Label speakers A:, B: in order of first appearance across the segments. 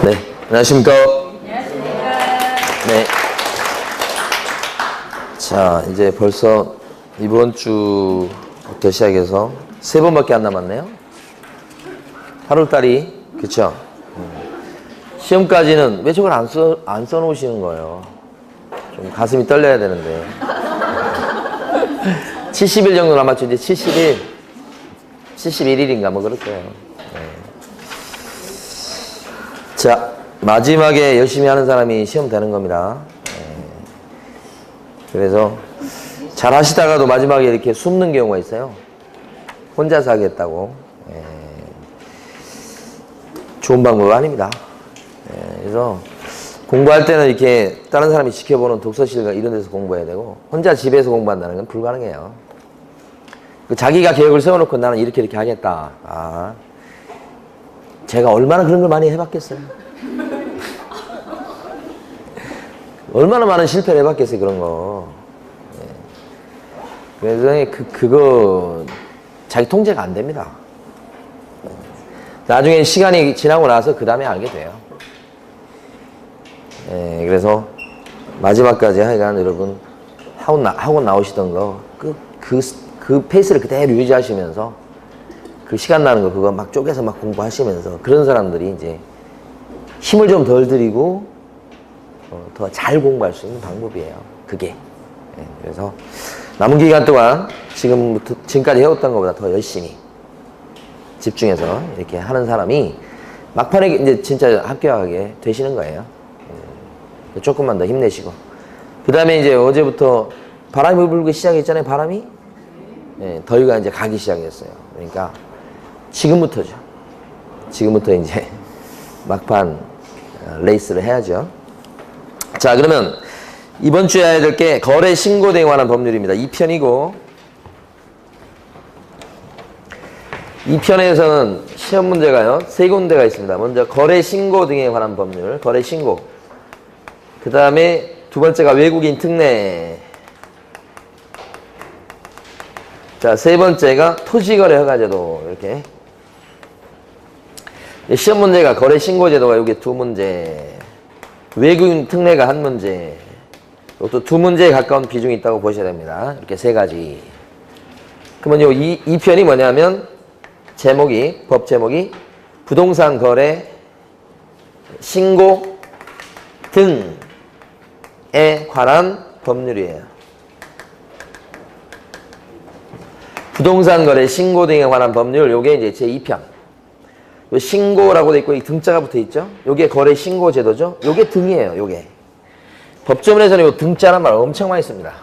A: 네, 안녕하십니까.
B: 안녕하십니까.
A: 네. 자, 이제 벌써 이번 주부터 시작해서 3번밖에 안 남았네요. 8월달이, 그쵸? 시험까지는 왜 저걸 안 써놓으시는 거예요? 좀 가슴이 떨려야 되는데. 70일 정도 남았죠. 이제 70일, 71일인가 뭐 그럴 거예요. 네. 자, 마지막에 열심히 하는 사람이 시험 되는 겁니다. 그래서 잘 하시다가도 마지막에 이렇게 숨는 경우가 있어요. 혼자서 하겠다고. 좋은 방법 아닙니다. 그래서 공부할 때는 이렇게 다른 사람이 지켜보는 독서실 이런 데서 공부해야 되고, 혼자 집에서 공부한다는 건 불가능해요. 자기가 계획을 세워놓고 나는 이렇게 하겠다. 아, 제가 얼마나 그런 걸 많이 해봤겠어요. 얼마나 많은 실패를 해봤겠어요, 그런 거. 그래서 그거 자기 통제가 안 됩니다. 나중에 시간이 지나고 나서 그 다음에 알게 돼요. 그래서 마지막까지 하여간 여러분 하고 나오시던 거 그 페이스를 그대로 유지하시면서 그 시간 나는 거 그거 막 쪼개서 막 공부하시면서, 그런 사람들이 이제 힘을 좀 덜 들이고 더 잘 공부할 수 있는 방법이에요, 그게. 그래서 남은 기간 동안 지금까지 해왔던 것보다 더 열심히 집중해서 이렇게 하는 사람이 막판에 이제 진짜 합격하게 되시는 거예요. 조금만 더 힘내시고. 그 다음에 이제 어제부터 바람이 불기 시작했잖아요, 바람이. 더위가 이제 가기 시작했어요. 그러니까 지금부터죠. 지금부터 이제 막판 레이스를 해야죠. 자, 그러면 이번 주에 해야 될 게 거래 신고 등에 관한 법률입니다. 2편이고, 2편에서는 시험 문제가요, 3군데가 있습니다. 먼저 거래 신고 등에 관한 법률, 거래 신고. 그 다음에 두 번째가 외국인 특례. 자, 세 번째가 토지거래 허가제도. 이렇게. 시험 문제가 거래 신고 제도가 여기 2문제, 외국인 특례가 1문제, 또 2문제에 가까운 비중이 있다고 보셔야 됩니다. 이렇게 3가지. 그러면 요 2편이 뭐냐면 법 제목이 부동산 거래 신고 등에 관한 법률이에요. 부동산 거래 신고 등에 관한 법률, 요게 이제 제2편. 요 신고라고 돼 있고 이 등자가 붙어 있죠? 요게 거래 신고 제도죠? 요게 등이에요, 요게. 법조문에서는 요 등자란 말 엄청 많이 씁니다.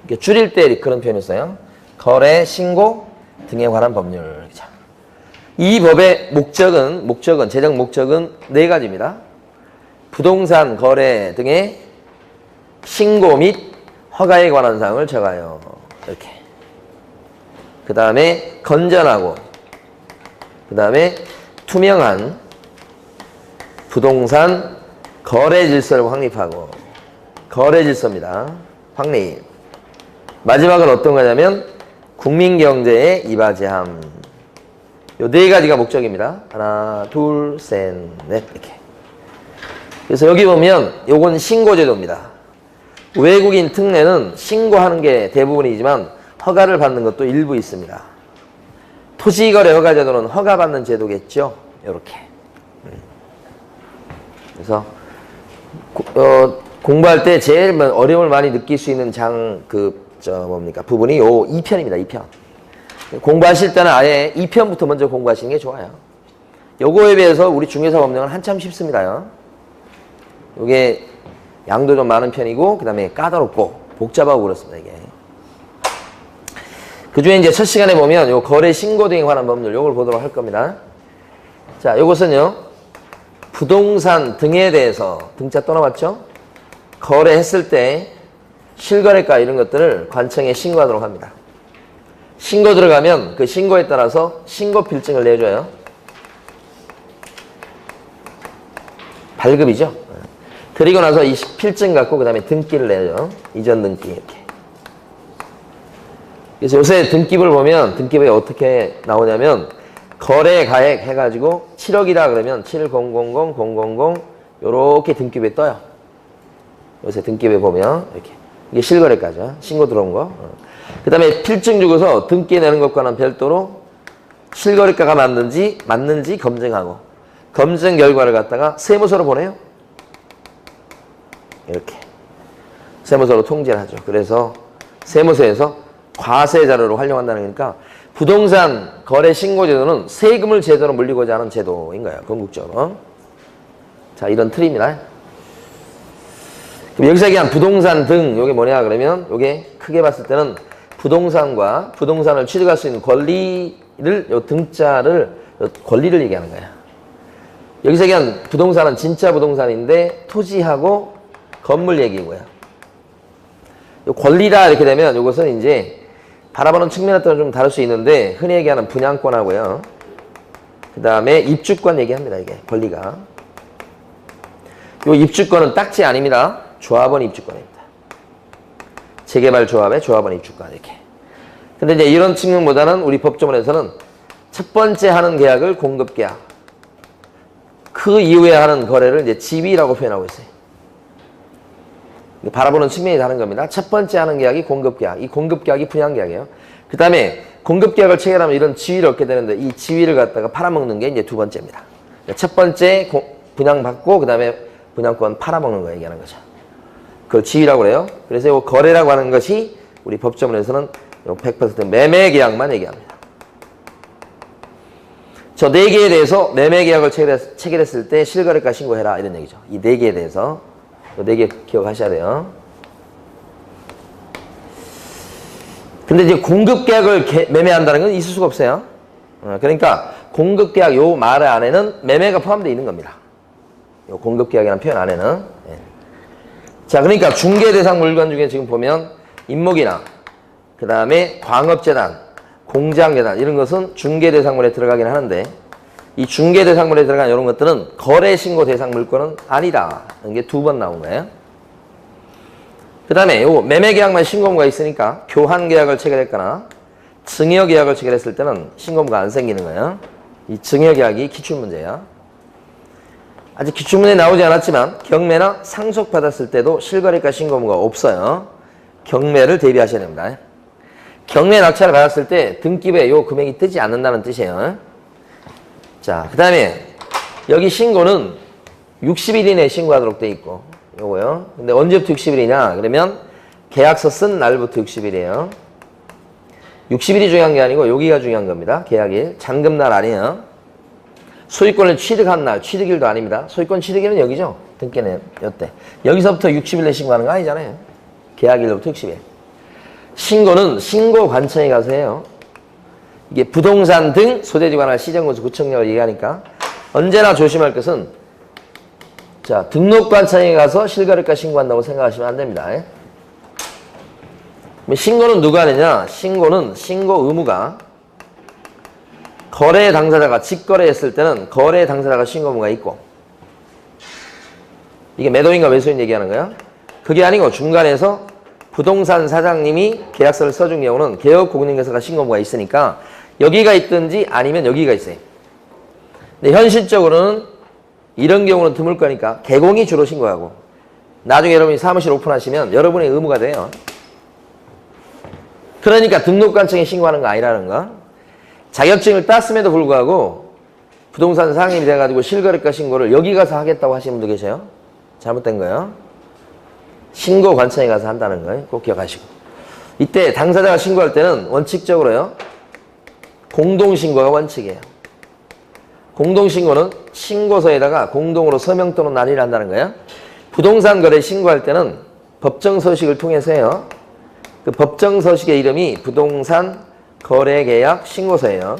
A: 이렇게 줄일 때 그런 표현을 써요. 거래 신고 등에 관한 법률. 이 법의 목적은 제정 목적은 4가지입니다. 부동산 거래 등의 신고 및 허가에 관한 사항을 정하여, 이렇게. 그 다음에 건전하고, 그 다음에 투명한 부동산 거래 질서를 확립하고, 거래 질서입니다. 확립. 마지막은 어떤 거냐면 국민 경제에 이바지함. 요 4가지가 목적입니다. 하나, 둘, 셋, 넷, 이렇게. 그래서 여기 보면 요건 신고제도입니다. 외국인 특례는 신고하는 게 대부분이지만 허가를 받는 것도 일부 있습니다. 토지거래 허가제도는 허가받는 제도겠죠. 요렇게. 그래서 공부할 때 제일 어려움을 많이 느낄 수 있는 부분이 요 2편입니다. 2편. 공부하실 때는 아예 2편부터 먼저 공부하시는 게 좋아요. 요거에 비해서 우리 중개사 법령은 한참 쉽습니다. 요게 양도 좀 많은 편이고, 그 다음에 까다롭고 복잡하고 그렇습니다, 이게. 그 중에 이제 첫 시간에 보면 요 거래 신고 등에 관한 법률, 요걸 보도록 할 겁니다. 자, 요것은요, 부동산 등에 대해서, 등자 또 나왔죠? 거래했을 때 실거래가 이런 것들을 관청에 신고하도록 합니다. 신고 들어가면 그 신고에 따라서 신고 필증을 내줘요. 발급이죠. 드리고 나서 이 필증 갖고 그 다음에 등기를 내죠. 이전 등기, 이렇게. 그래서 요새 등기부를 보면 등기부에 어떻게 나오냐면 거래 가액 해가지고 7억이다 그러면 7000000 요렇게 등기부에 떠요. 요새 등기부에 보면 이렇게 이게 실거래가죠. 신고 들어온 거. 그 다음에 필증 주고서 등기 내는 것과는 별도로 실거래가가 맞는지 검증하고 검증 결과를 갖다가 세무서로 보내요. 이렇게 세무서로 통지를 하죠. 그래서 세무서에서 과세 자료로 활용한다는 거니까 부동산 거래 신고 제도는 세금을 제대로 물리고자 하는 제도인 거예요. 궁극적으로. 자, 이런 틀입니다. 그럼 여기서 얘기한 부동산 등 요게 뭐냐 그러면 요게 크게 봤을 때는 부동산과 부동산을 취득할 수 있는 권리를 요 등자를 요 권리를 얘기하는 거야. 여기서 얘기한 부동산은 진짜 부동산인데 토지하고 건물 얘기고요. 요 권리다 이렇게 되면 요것은 이제 바라보는 측면에 따라 좀 다를 수 있는데 흔히 얘기하는 분양권하고요. 그 다음에 입주권 얘기합니다. 이게 권리가. 요 입주권은 딱지 아닙니다. 조합원 입주권입니다. 재개발 조합의 조합원 입주권 이렇게. 근데 이제 이런 측면보다는 우리 법조문에서는 첫 번째 하는 계약을 공급계약. 그 이후에 하는 거래를 이제 지위라고 표현하고 있어요. 바라보는 측면이 다른 겁니다. 첫 번째 하는 계약이 공급계약. 이 공급계약이 분양계약이에요. 그 다음에 공급계약을 체결하면 이런 지위를 얻게 되는데 이 지위를 갖다가 팔아먹는 게 이제 두 번째입니다. 첫 번째 분양받고 그 다음에 분양권 팔아먹는 거 얘기하는 거죠. 그걸 지위라고 그래요. 그래서 이 거래라고 하는 것이 우리 법조문에서는 100% 매매계약만 얘기합니다. 저 4개에 대해서 매매계약을 체결했을 때 실거래가 신고해라 이런 얘기죠. 이 4개에 대해서 4개 기억하셔야 돼요. 근데 이제 공급계약을 매매한다는 건 있을 수가 없어요. 그러니까 공급계약 요 말 안에는 매매가 포함되어 있는 겁니다. 요 공급계약이라는 표현 안에는. 자, 그러니까 중개대상 물건 중에 지금 보면 임목이나 그 다음에 광업재단, 공장재단 이런 것은 중개대상물에 들어가긴 하는데 이 중개대상물에 들어간 이런 것들은 거래신고 대상 물건은 아니다. 이게 2번 나온 거예요. 그 다음에 요 매매계약만 신고무가 있으니까 교환계약을 체결했거나 증여계약을 체결했을 때는 신고무가 안 생기는 거예요. 이 증여계약이 기출문제야. 아직 기출문제에 나오지 않았지만 경매나 상속받았을 때도 실거래가 신고무가 없어요. 경매를 대비하셔야 됩니다. 경매 낙찰을 받았을 때 등기부에 요 금액이 뜨지 않는다는 뜻이에요. 자, 그 다음에 여기 신고는 60일 이내에 신고하도록 돼 있고 요거요. 근데 언제부터 60일이냐 그러면 계약서 쓴 날부터 60일이에요. 60일이 중요한 게 아니고 여기가 중요한 겁니다. 계약일. 잔금날 아니에요. 소유권을 취득한 날, 취득일도 아닙니다. 소유권 취득일은 여기죠. 등기는 요때. 여기서부터 60일에 신고하는 거 아니잖아요. 계약일로부터 60일. 신고는 신고관청에 가서 해요. 이게 부동산 등 소재지 관할 시정군수 구청령을 얘기하니까 언제나 조심할 것은 자, 등록관청에 가서 실거래가 신고한다고 생각하시면 안 됩니다. 신고는 누가 하느냐? 신고는 신고 의무가 거래 당사자가 직거래했을 때는 거래 당사자가 신고 의무가 있고 이게 매도인과 매수인 얘기하는 거야. 그게 아니고 중간에서 부동산 사장님이 계약서를 써준 경우는 개업공인중개사가 신고 의무가 있으니까 여기가 있든지 아니면 여기가 있어요. 근데 현실적으로는 이런 경우는 드물 거니까 개공이 주로 신고하고 나중에 여러분이 사무실 오픈하시면 여러분의 의무가 돼요. 그러니까 등록관청에 신고하는 거 아니라는 거. 자격증을 땄음에도 불구하고 부동산 사장님이 돼가지고 실거래가 신고를 여기 가서 하겠다고 하시는 분도 계세요. 잘못된 거예요. 신고관청에 가서 한다는 거예요. 꼭 기억하시고. 이때 당사자가 신고할 때는 원칙적으로요. 공동신고가 원칙이에요. 공동신고는 신고서에다가 공동으로 서명 또는 난의를 한다는 거예요. 부동산 거래 신고할 때는 법정서식을 통해서 해요. 그 법정서식의 이름이 부동산 거래계약 신고서예요.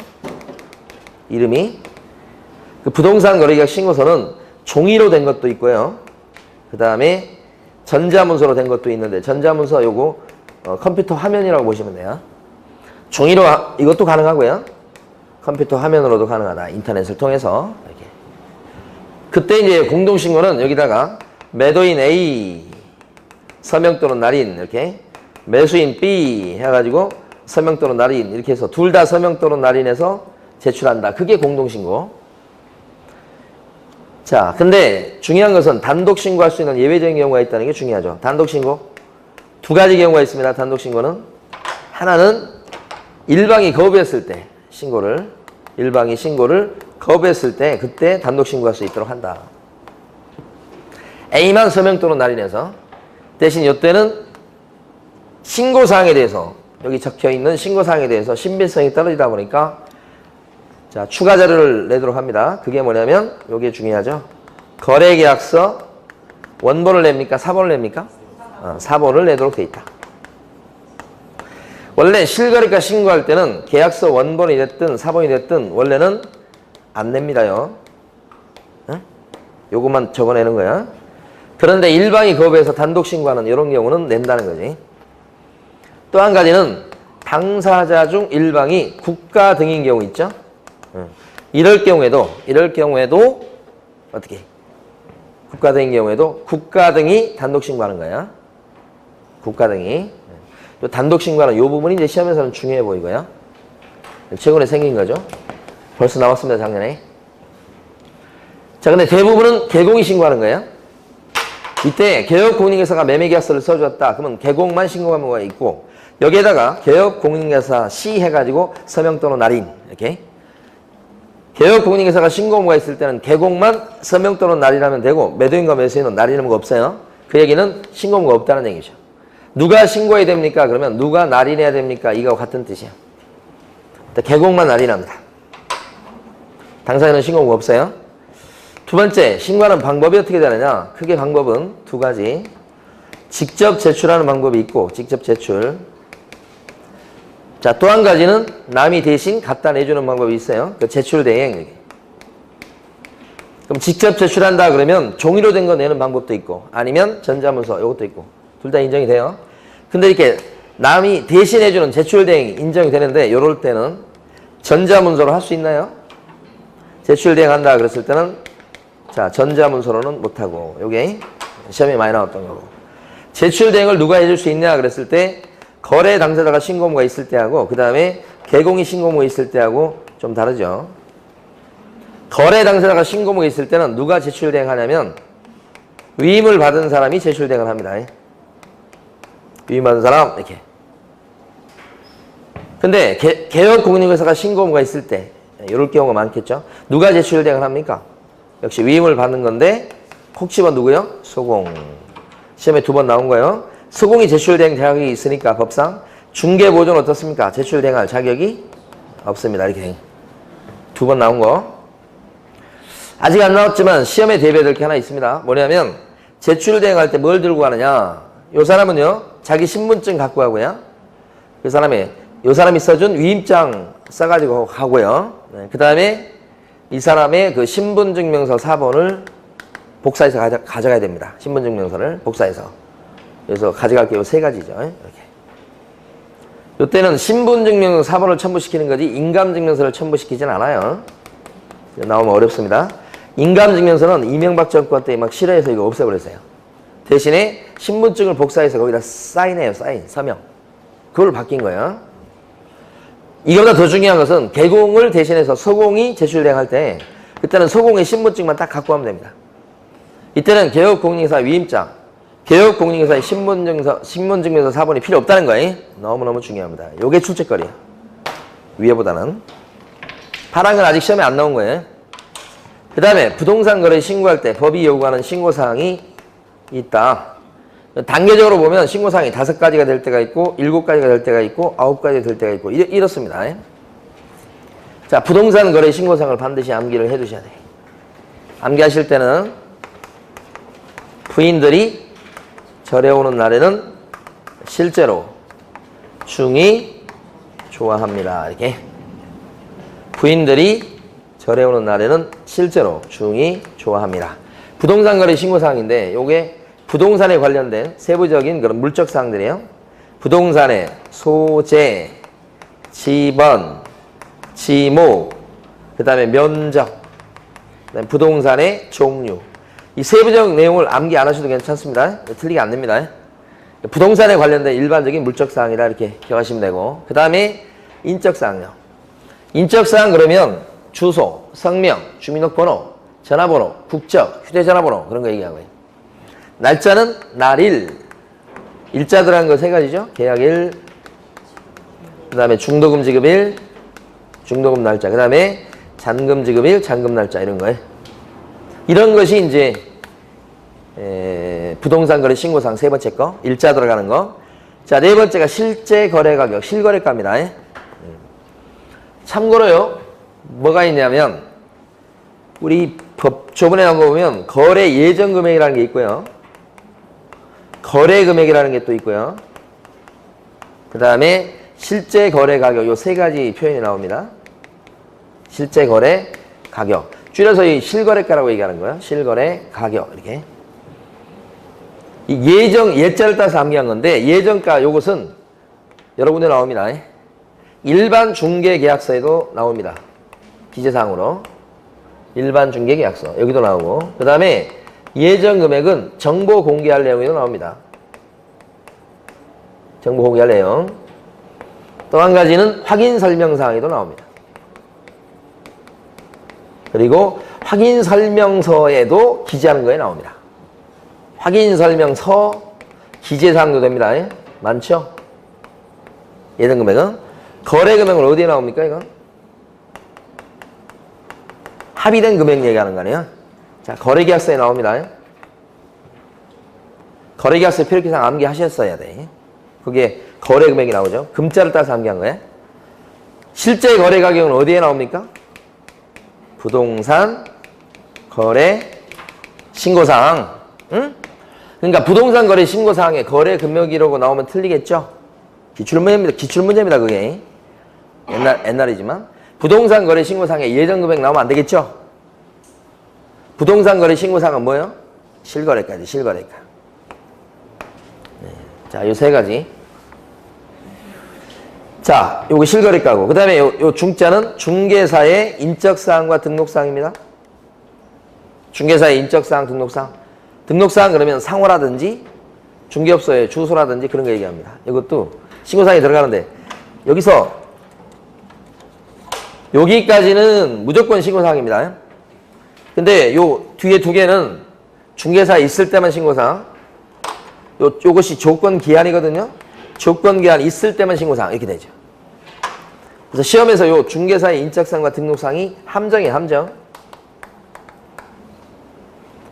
A: 이름이. 그 부동산 거래계약 신고서는 종이로 된 것도 있고요. 그 다음에 전자문서로 된 것도 있는데 전자문서 요거 컴퓨터 화면이라고 보시면 돼요. 종이로 이것도 가능하고요. 컴퓨터 화면으로도 가능하다. 인터넷을 통해서 이렇게. 그때 이제 공동신고는 여기다가 매도인 A 서명 또는 날인 이렇게 매수인 B 해가지고 서명 또는 날인 이렇게 해서 둘 다 서명 또는 날인해서 제출한다. 그게 공동신고. 자, 근데 중요한 것은 단독 신고할 수 있는 예외적인 경우가 있다는 게 중요하죠. 단독 신고. 두 가지 경우가 있습니다. 단독 신고는. 하나는 일방이 거부했을 때 일방이 신고를 거부했을 때 그때 단독 신고할 수 있도록 한다. A만 서명 또는 날인해서 대신 이때는 신고사항에 대해서 여기 적혀있는 신고사항에 대해서 신빙성이 떨어지다 보니까 자, 추가 자료를 내도록 합니다. 그게 뭐냐면 요게 중요하죠. 거래계약서 원본을 냅니까? 사본을 냅니까? 사본을 내도록 돼 있다. 원래 실거래가 신고할 때는 계약서 원본이 됐든 사본이 됐든 원래는 안 냅니다요. 응? 요것만 적어내는 거야. 그런데 일방이 거부해서 단독 신고하는 이런 경우는 낸다는 거지. 또 한 가지는 당사자 중 일방이 국가 등인 경우 있죠. 이럴 경우에도 어떻게? 국가 등인 경우에도 국가 등이 단독 신고하는 거야. 국가 등이. 요 단독 신고하는 요 부분이 이제 시험에서는 중요해 보이고요. 최근에 생긴 거죠. 벌써 나왔습니다, 작년에. 자, 근데 대부분은 개공이 신고하는 거예요. 이때 개업공인인계사가 매매계약서를 써줬다. 그러면 개공만 신고한 경우가 있고 여기에다가 개업공인인계사 시 해가지고 서명 또는 날인 이렇게 개업공인인계사가 신고가 있을 때는 개공만 서명 또는 날인하면 되고 매도인과 매수인은 날인하는 거 없어요. 그 얘기는 신고가 없다는 얘기죠. 누가 신고해야 됩니까? 그러면 누가 날인해야 됩니까? 이거 같은 뜻이야. 개공만 날인합니다. 당사자는 신고가 없어요. 두 번째, 신고하는 방법이 어떻게 되느냐? 크게 방법은 두 가지. 직접 제출하는 방법이 있고, 직접 제출. 자, 또 한 가지는 남이 대신 갖다 내주는 방법이 있어요. 그 제출 대행. 그럼 직접 제출한다 그러면 종이로 된 거 내는 방법도 있고, 아니면 전자문서, 이것도 있고. 둘 다 인정이 돼요. 근데 이렇게 남이 대신해주는 제출 대행이 인정이 되는데, 이럴 때는 전자문서로 할 수 있나요? 제출 대행한다 그랬을 때는 자, 전자문서로는 못하고, 요게 시험에 많이 나왔던 거고. 제출 대행을 누가 해줄 수 있냐 그랬을 때 거래 당사자가 신고무가 있을 때하고 그 다음에 개공이 신고무가 있을 때하고 좀 다르죠. 거래 당사자가 신고무가 있을 때는 누가 제출 대행하냐면 위임을 받은 사람이 제출 대행을 합니다. 위임받은 사람 이렇게. 근데 개업공인인계사가 신고무가 있을 때 이럴 경우가 많겠죠. 누가 제출 대행을 합니까? 역시 위임을 받는 건데 콕 집어 누구요? 소공. 시험에 두 번 나온 거예요. 소공이 제출 대행 자격이 있으니까 법상 중개보조는 어떻습니까? 제출 대행할 자격이 없습니다. 이렇게 두 번 나온 거. 아직 안 나왔지만 시험에 대비해야 될 게 하나 있습니다. 뭐냐면 제출 대행할 때 뭘 들고 가느냐. 요 사람은요. 자기 신분증 갖고 가고요. 요 사람이 써준 위임장 써가지고 가고요. 네, 그 다음에 이 사람의 그 신분증명서 사본을 복사해서 가져가야 됩니다. 신분증명서를 복사해서. 그래서 가져갈 게 요 세 가지죠. 이렇게. 요때는 신분증명서 사본을 첨부시키는 거지 인감증명서를 첨부시키진 않아요. 나오면 어렵습니다. 인감증명서는 이명박 정권 때 막 싫어해서 이거 없애버렸어요. 대신에 신분증을 복사해서 거기다 사인해요. 서명. 그걸 바뀐 거예요. 이거보다 더 중요한 것은 개공을 대신해서 소공이 제출 대행할 때 그때는 소공의 신분증만 딱 갖고 가면 됩니다. 이때는 개업공인인계사 위임장, 개업공인인계사의 신분증명서 사본이 필요 없다는 거예요. 너무너무 중요합니다. 요게 출제거리예요. 위에보다는. 파란 건 아직 시험에 안 나온 거예요. 그 다음에 부동산 거래 신고할 때 법이 요구하는 신고사항이 있다. 단계적으로 보면 신고사항이 5가지가 될 때가 있고 7가지가 될 때가 있고 9가지가 될 때가 있고 이렇습니다. 자, 부동산 거래 신고사항을 반드시 암기를 해두셔야 돼요. 암기하실 때는 부인들이 절에 오는 날에는 실제로 중이 좋아합니다. 이렇게 부인들이 절에 오는 날에는 실제로 중이 좋아합니다. 부동산 거래 신고사항인데 요게 부동산에 관련된 세부적인 그런 물적 사항들이에요. 부동산의 소재, 지번, 지목, 그 다음에 면적, 그다음에 부동산의 종류. 이 세부적 내용을 암기 안 하셔도 괜찮습니다. 틀리게 안 됩니다. 부동산에 관련된 일반적인 물적 사항이라 이렇게 기억하시면 되고, 그 다음에 인적 사항요. 인적사항 그러면 주소, 성명, 주민등록번호, 전화번호, 국적, 휴대전화번호 그런 거 얘기한 거예요. 날짜는 날일, 일자 들어간 거 세 가지죠. 계약일, 그 다음에 중도금 지급일, 중도금 날짜, 그 다음에 잔금 지급일, 잔금 날짜 이런 거예요. 이런 것이 이제 부동산 거래 신고사항 세 번째 거, 일자 들어가는 거. 자, 네 번째가 실제 거래 가격, 실거래가입니다. 참고로요, 뭐가 있냐면 우리 법조문에 나온 거 보면 거래 예정 금액이라는 게 있고요. 거래 금액이라는 게 또 있고요. 그 다음에 실제 거래 가격, 요 세 가지 표현이 나옵니다. 실제 거래 가격. 줄여서 이 실거래가라고 얘기하는 거예요. 실거래 가격. 이렇게. 이 예자를 따서 암기한 건데, 예정가 요것은 여러 군데 나옵니다. 일반 중개계약서에도 나옵니다. 기재사항으로. 일반 중개계약서. 여기도 나오고. 그 다음에 예정 금액은 정보 공개할 내용에도 나옵니다. 정보 공개할 내용. 또 한 가지는 확인 설명사항에도 나옵니다. 그리고 확인 설명서에도 기재하는 거에 나옵니다. 확인 설명서 기재사항도 됩니다. 많죠? 예정 금액은. 거래 금액은 어디에 나옵니까, 이건? 합의된 금액 얘기하는 거 아니에요? 자, 거래계약서에 나옵니다. 거래계약서 필요기사항 암기하셨어야 돼. 그게 거래 금액이 나오죠. 금자를 따서 암기한 거예요. 실제 거래 가격은 어디에 나옵니까? 부동산 거래 신고사항. 응? 그러니까 부동산 거래 신고사항에 거래 금액이라고 나오면 틀리겠죠? 기출문제입니다, 그게. 옛날이지만. 부동산 거래 신고사항에 예정 금액 나오면 안 되겠죠? 부동산 거래 신고사항은 뭐예요? 실거래가지, 실거래가. 네. 자, 요 세 가지. 자, 요거 실거래가고. 그 다음에 요 중자는 중개사의 인적사항과 등록사항입니다. 중개사의 인적사항, 등록사항. 등록사항 그러면 상호라든지 중개업소의 주소라든지 그런 거 얘기합니다. 이것도 신고사항에 들어가는데, 여기서 여기까지는 무조건 신고사항입니다. 근데 요 뒤에 두 개는 중개사에 있을 때만 신고사항. 요것이 조건기한이거든요. 조건기한 있을 때만 신고사항. 이렇게 되죠. 그래서 시험에서 요 중개사의 인적사항과 등록사항이 함정이에요, 함정.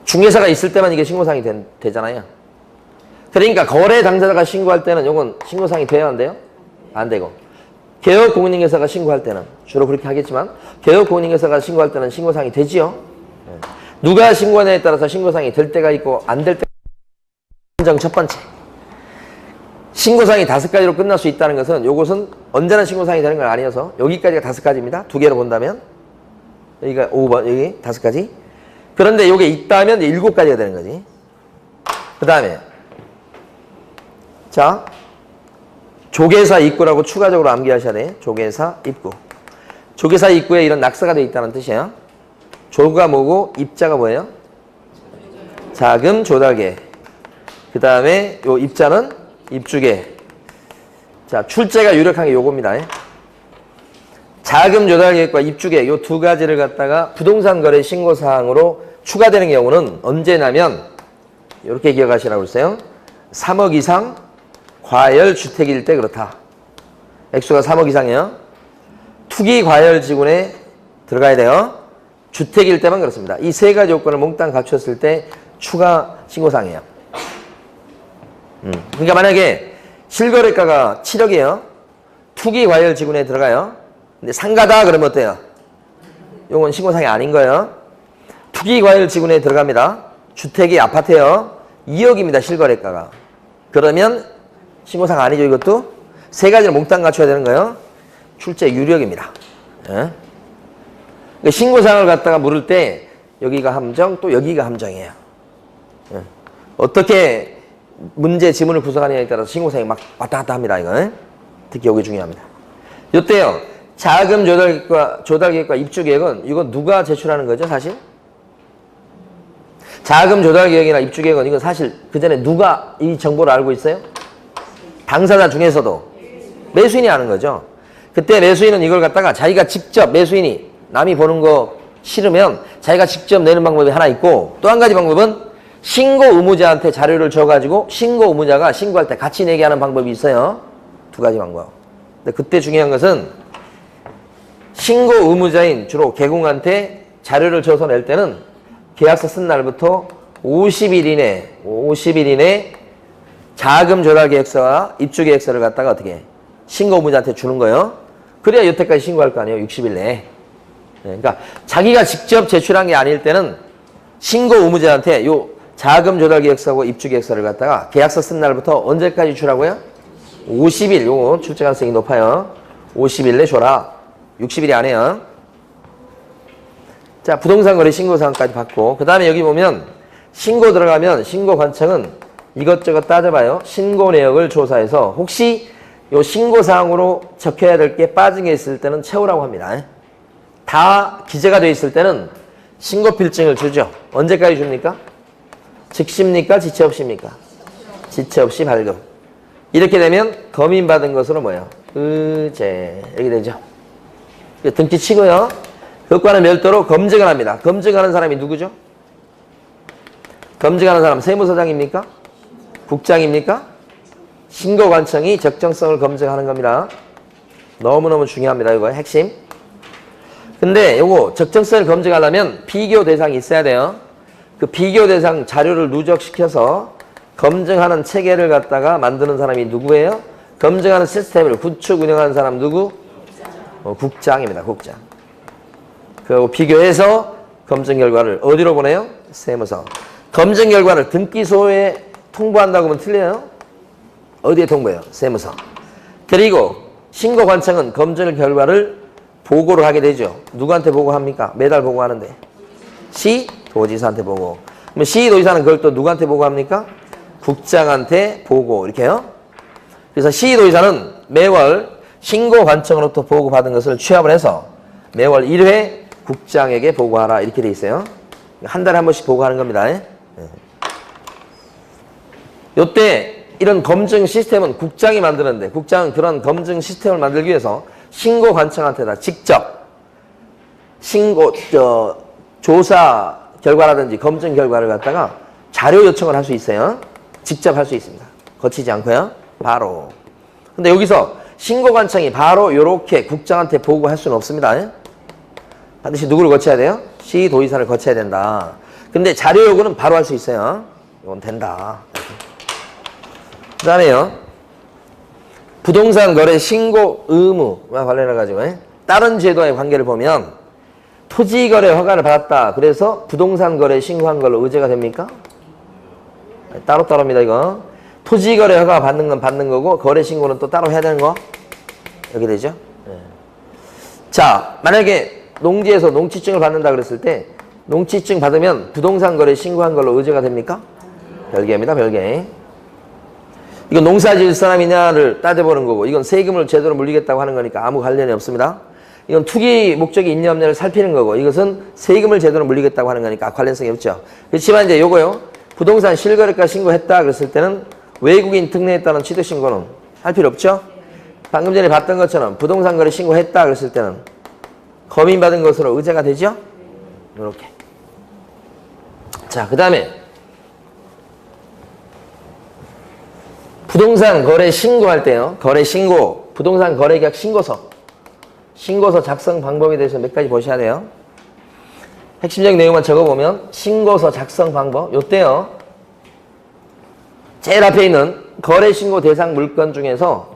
A: 중개사가 있을 때만 이게 신고사항이 되잖아요. 그러니까 거래 당사자가 신고할 때는 요건 신고사항이 돼야 한대요? 안 되고. 개업공인중개사가 신고할 때는, 주로 그렇게 하겠지만, 개업공인중개사가 신고할 때는 신고사항이 되지요? 누가 신고하냐에 따라서 신고사항이 될 때가 있고, 안 될 때가 있고. 함정 첫 번째. 신고사항이 5가지로 끝날 수 있다는 것은, 요것은 언제나 신고사항이 되는 건 아니어서, 여기까지가 5가지입니다. 두 개로 본다면. 여기가 5번, 여기 5가지. 그런데 요게 있다면 7가지가 되는 거지. 그 다음에, 자, 조계사 입구라고 추가적으로 암기하셔야 돼. 조계사 입구. 조계사 입구에 이런 낙서가 되어 있다는 뜻이에요. 조가 뭐고 입자가 뭐예요? 자금 조달계. 그 다음에 요 입자는 입주계. 자, 출제가 유력한 게 요겁니다. 자금 조달계획과 입주계획 요 두 가지를 갖다가 부동산 거래 신고사항으로 추가되는 경우는 언제냐면 이렇게 기억하시라고 했어요. 3억 이상 과열 주택일 때 그렇다. 액수가 3억 이상이에요. 투기 과열 지구에 들어가야 돼요. 주택일 때만 그렇습니다. 이 세 가지 요건을 몽땅 갖췄을 때 추가 신고사항이에요. 그러니까 만약에 실거래가가 7억이에요. 투기 과열 지구에 들어가요. 근데 상가다 그러면 어때요? 요건 신고사항이 아닌 거예요. 투기 과열 지구에 들어갑니다. 주택이 아파트예요. 2억입니다. 실거래가가. 그러면 신고사항 아니죠, 이것도? 세 가지를 몽땅 갖춰야 되는 거예요. 출제 유력입니다. 예? 그러니까 신고사항을 갖다가 물을 때 여기가 함정, 또 여기가 함정이에요. 예? 어떻게 문제 지문을 구성하느냐에 따라서 신고사항이 막 왔다 갔다 합니다, 이거. 특히 여기 중요합니다. 이때요, 자금 조달계획과 입주계획은 이건 누가 제출하는 거죠, 사실? 자금 조달계획이나 입주계획은 이건 사실 그 전에 누가 이 정보를 알고 있어요? 당사자 중에서도 매수인이 아는 거죠. 그때 매수인은 이걸 갖다가 자기가 직접 매수인이 남이 보는 거 싫으면 자기가 직접 내는 방법이 하나 있고 또 한 가지 방법은 신고 의무자한테 자료를 줘가지고 신고 의무자가 신고할 때 같이 내게 하는 방법이 있어요. 두 가지 방법. 근데 그때 중요한 것은 신고 의무자인 주로 개공한테 자료를 줘서 낼 때는 계약서 쓴 날부터 50일 이내 자금 조달 계획서와 입주 계획서를 갖다가 어떻게 해? 신고 의무자한테 주는 거예요. 그래야 여태까지 신고할 거 아니에요. 60일 내에. 네, 그러니까 자기가 직접 제출한 게 아닐 때는 신고 의무자한테 요 자금 조달 계획서하고 입주 계획서를 갖다가 계약서 쓴 날부터 언제까지 주라고요? 50일. 요거 출제 가능성이 높아요. 50일 내 줘라. 60일이 안 해요. 자, 부동산 거래 신고 사항까지 받고 그 다음에 여기 보면 신고 들어가면 신고 관청은 이것저것 따져봐요. 신고 내역을 조사해서 혹시 요 신고 사항으로 적혀야 될 게 빠진 게 있을 때는 채우라고 합니다. 다 기재가 돼 있을 때는 신고 필증을 주죠. 언제까지 줍니까? 즉시입니까? 지체 없이입니까? 지체 없이 발급. 이렇게 되면 검인받은 것으로 뭐예요? 의제. 이렇게 되죠. 등기 치고요. 그것과는 별도로 검증을 합니다. 검증하는 사람이 누구죠? 검증하는 사람 세무서장입니까? 국장입니까? 신고관청이 적정성을 검증하는 겁니다. 너무너무 중요합니다. 이거 핵심. 근데 요거 적정성을 검증하려면 비교 대상이 있어야 돼요. 그 비교 대상 자료를 누적시켜서 검증하는 체계를 갖다가 만드는 사람이 누구예요? 검증하는 시스템을 구축 운영하는 사람 누구? 국장입니다. 국장. 그 비교해서 검증 결과를 어디로 보내요? 세무서. 검증 결과를 등기소에 통보한다고 하면 틀려요? 어디에 통보해요? 세무서. 그리고 신고관청은 검증 결과를 보고를 하게 되죠. 누구한테 보고합니까? 매달 보고하는데. 시도지사한테 보고. 그럼 시도지사는 그걸 또 누구한테 보고합니까? 국장한테 보고. 이렇게요. 그래서 시도지사는 매월 신고관청으로부터 보고받은 것을 취합을 해서 매월 1회 국장에게 보고하라. 이렇게 돼 있어요. 한 달에 한 번씩 보고하는 겁니다. 요때 이런 검증 시스템은 국장이 만드는데 국장은 그런 검증 시스템을 만들기 위해서 신고관청한테다 직접 조사 결과라든지 검증 결과를 갖다가 자료 요청을 할 수 있어요. 직접 할 수 있습니다. 거치지 않고요. 바로. 근데 여기서 신고관청이 바로 요렇게 국장한테 보고할 수는 없습니다. 반드시 누구를 거쳐야 돼요? 시도지사를 거쳐야 된다. 근데 자료 요구는 바로 할 수 있어요. 이건 된다. 그 다음에요. 부동산 거래 신고 의무와 관련해가지고 다른 제도와의 관계를 보면 토지 거래 허가를 받았다. 그래서 부동산 거래 신고한 걸로 의제가 됩니까? 따로따로입니다. 이거. 토지 거래 허가 받는 건 받는 거고 거래 신고는 또 따로 해야 되는 거. 이렇게 되죠. 자, 만약에 농지에서 농지증을 받는다 그랬을 때 농지증 받으면 부동산 거래 신고한 걸로 의제가 됩니까? 별개입니다. 별개. 이건 농사 지을 사람이냐를 따져보는 거고 이건 세금을 제대로 물리겠다고 하는 거니까 아무 관련이 없습니다. 이건 투기 목적이 있냐 없냐를 살피는 거고 이것은 세금을 제대로 물리겠다고 하는 거니까 관련성이 없죠. 그렇지만 이제 요거요. 부동산 실거래가 신고했다 그랬을 때는 외국인 특례했다는 취득신고는 할 필요 없죠. 방금 전에 봤던 것처럼 부동산 거래 신고했다 그랬을 때는 검인받은 것으로 의제가 되죠. 이렇게. 자, 그 다음에 부동산 거래 신고할 때요. 거래 신고, 부동산 거래 계약 신고서 작성 방법에 대해서 몇 가지 보셔야 돼요. 핵심적인 내용만 적어보면 신고서 작성 방법 요때요. 제일 앞에 있는 거래 신고 대상 물건 중에서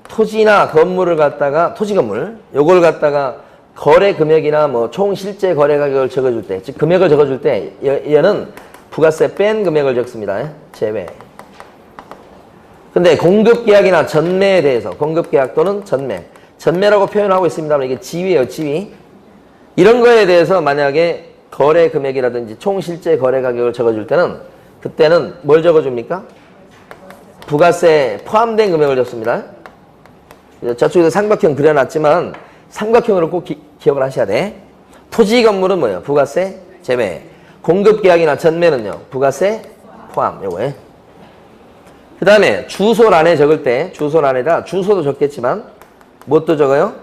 A: 토지나 건물을 갖다가 토지 건물 요걸 갖다가 거래 금액이나 뭐 총 실제 거래 가격을 적어줄 때, 즉 금액을 적어줄 때 얘는 부가세 뺀 금액을 적습니다. 제외. 근데 공급계약이나 전매에 대해서 공급계약 또는 전매라고 표현하고 있습니다만 이게 지위예요. 지위. 이런 거에 대해서 만약에 거래 금액이라든지 총 실제 거래 가격을 적어줄 때는 그때는 뭘 적어줍니까? 부가세 포함된 금액을 적습니다. 저쪽에서 삼각형 그려놨지만 삼각형으로 꼭 기억을 하셔야 돼. 토지 건물은 뭐예요? 부가세 제외. 공급계약이나 전매는요. 부가세 포함. 요거에. 그 다음에 주소란에 적을 때 주소란에다 주소도 적겠지만 뭣도 적어요?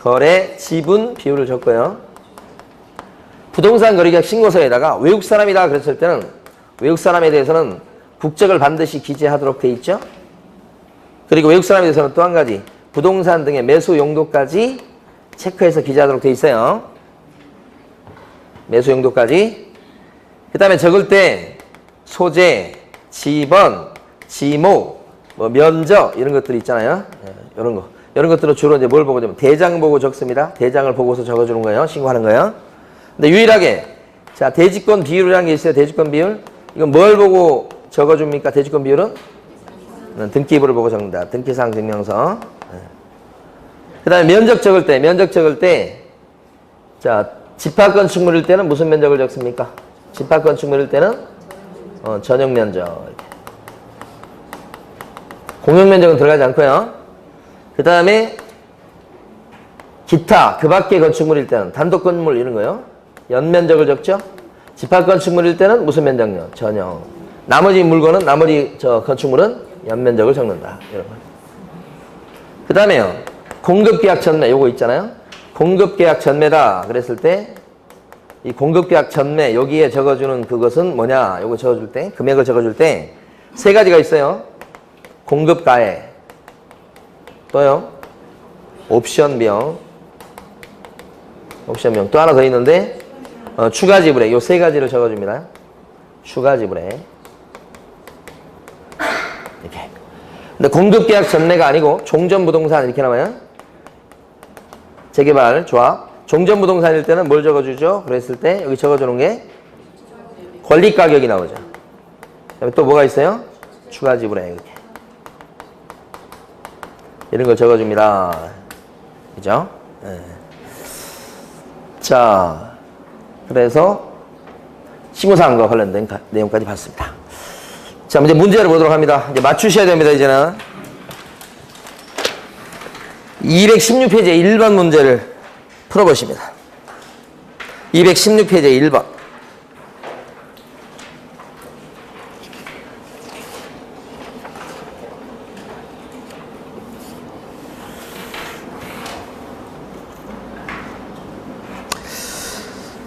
A: 거래 지분 비율을 적고요. 부동산 거래계약 신고서에다가 외국 사람이다 그랬을 때는 외국 사람에 대해서는 국적을 반드시 기재하도록 돼 있죠. 그리고 외국 사람에 대해서는 또 한 가지 부동산 등의 매수 용도까지 체크해서 기재하도록 돼 있어요. 매수 용도까지. 그 다음에 적을 때 소재, 지번, 지목, 뭐 면적 이런 것들이 있잖아요. 이런 거. 이런 것들은 주로 이제 뭘 보고 되면 대장 보고 적습니다. 대장을 보고서 적어주는 거예요. 신고하는 거예요. 근데 유일하게 자 대지권 비율이라는 게 있어요. 대지권 비율. 이건 뭘 보고 적어줍니까? 대지권 비율은 등기부를 보고 적는다. 등기사항 증명서. 그 다음에 면적 적을 때 자 집합건축물일 때는 무슨 면적을 적습니까? 집합건축물일 때는 전용 면적. 공용 면적은 들어가지 않고요. 그 다음에 기타 그 밖의 건축물일 때는 단독 건물 이런 거요. 연면적을 적죠. 집합건축물일 때는 무슨 면적요? 전용. 나머지 물건은 나머지 건축물은 연면적을 적는다. 이런 거. 그 다음에요. 공급계약 전매 요거 있잖아요. 공급계약 전매다 그랬을 때 이 공급계약 전매 여기에 적어주는 그것은 뭐냐? 요거 적어줄 때 금액을 적어줄 때 세 가지가 있어요. 공급가액 또요. 옵션비용 또 하나 더 있는데 추가 지불액 요 세 가지를 적어줍니다. 추가 지불액 이렇게. 근데 공급계약 전매가 아니고 종전부동산 이렇게 나와요. 재개발 조합 종전부동산일 때는 뭘 적어주죠? 그랬을 때 여기 적어주는 게 권리가격이 나오죠. 그다음에 또 뭐가 있어요? 추가 지불액 이렇게. 이런 걸 적어줍니다. 그죠? 네. 자, 그래서 신고사항과 관련된 내용까지 봤습니다. 자, 이제 문제를 보도록 합니다. 이제 맞추셔야 됩니다, 이제는. 216페이지 1번 문제를 풀어보십니다. 216페이지 1번.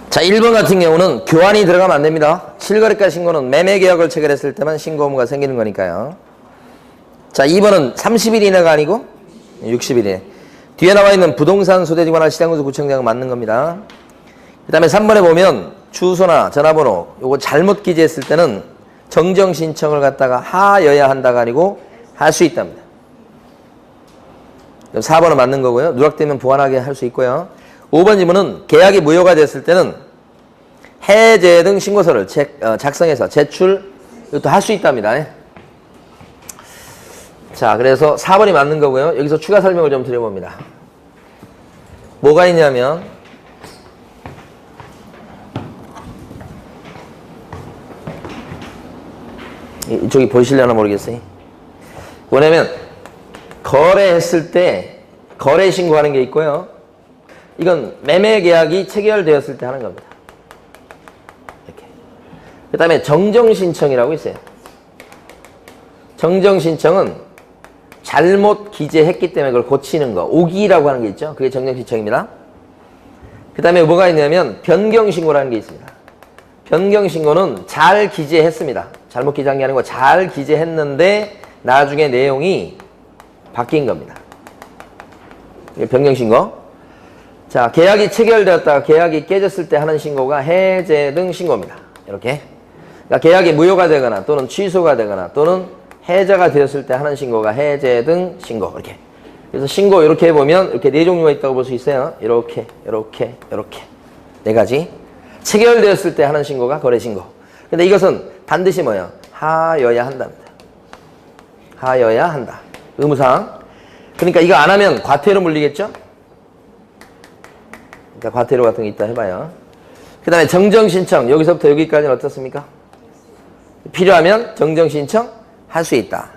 A: 자, 1번 같은 경우는 교환이 들어가면 안 됩니다. 실거래가 신고는 매매계약을 체결했을 때만 신고 의무가 생기는 거니까요. 자, 2번은 30일 이내가 아니고 60일 이내. 뒤에 나와 있는 부동산 소재지 관할 시장구조 구청장은 맞는 겁니다. 그 다음에 3번에 보면 주소나 전화번호 요거 잘못 기재했을 때는 정정 신청을 갖다가 하여야 한다가 아니고 할 수 있답니다. 4번은 맞는 거고요. 누락되면 보완하게 할 수 있고요. 5번 질문은 계약이 무효가 됐을 때는 해제 등 신고서를 작성해서 제출 이것도 할 수 있답니다. 자, 그래서 4번이 맞는 거고요. 여기서 추가 설명을 좀 드려봅니다. 뭐가 있냐면 이쪽이 보이시려나 모르겠어요. 뭐냐면 거래했을 때 거래 신고하는 게 있고요. 이건 매매 계약이 체결되었을 때 하는 겁니다. 이렇게. 그 다음에 정정 신청이라고 있어요. 정정 신청은 잘못 기재했기 때문에 그걸 고치는 거. 오기라고 하는 게 있죠. 그게 정정 신청입니다. 그 다음에 뭐가 있냐면 변경 신고라는 게 있습니다. 변경 신고는 잘 기재했습니다. 잘못 기재한 게 아니고 잘 기재했는데 나중에 내용이 바뀐 겁니다. 이게 변경 신고. 자, 계약이 체결되었다가 계약이 깨졌을 때 하는 신고가 해제 등 신고입니다. 이렇게. 그러니까 계약이 무효가 되거나 또는 취소가 되거나 또는 해제가 되었을 때 하는 신고가 해제 등 신고. 이렇게. 그래서 신고 이렇게 해보면 이렇게 네 종류가 있다고 볼 수 있어요. 이렇게. 네 가지. 체결되었을 때 하는 신고가 거래 신고. 근데 이것은 반드시 뭐예요? 하여야 한답니다. 하여야 한다. 의무사항. 그러니까 이거 안 하면 과태료 물리겠죠? 그러니까 과태료 같은 게 있다 해봐요. 그 다음에 정정신청. 여기서부터 여기까지는 어떻습니까? 필요하면 정정신청 할 수 있다.